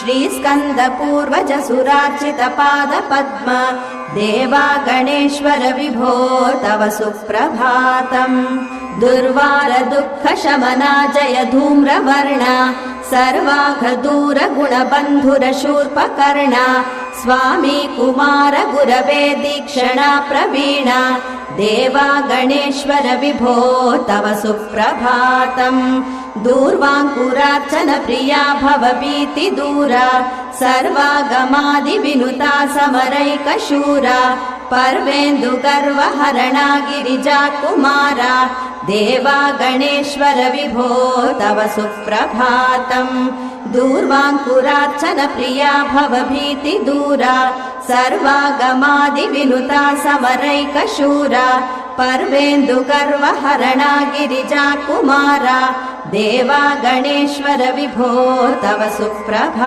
श्रीस्कन्द पूर्वज सुरार्चित पाद पद्म देवा गणेश्वर विभो तव सुप्रभातम् दुर्वार दुःख शमना जय धूम्रवर्णा सर्वाघ दूर गुणबन्धुर शूर्पकर्णा स्वामी कुमार गुरवे दीक्षणा प्रवीणा देवा गणेश्वर विभो तव सुप्रभातम् दूर्वाङ्कुरार्चन प्रिया भवभीति दूरा सर्वागमादि विनुता समरैकशूरा पर्वेन्दु गर्वहरणा गिरिजा कुमारा देवा गणेश्वर विभो तव सुप्रभातम् दूर्वाङ्कुरार्चन प्रिया भवभीति दूरा सर्वागमादि विनुता समरैकशूरा पर्वेन्दु गर्वहरणा गिरिजा कुमारा देवा गणेश्वर विभो तव सुप्रभातम्।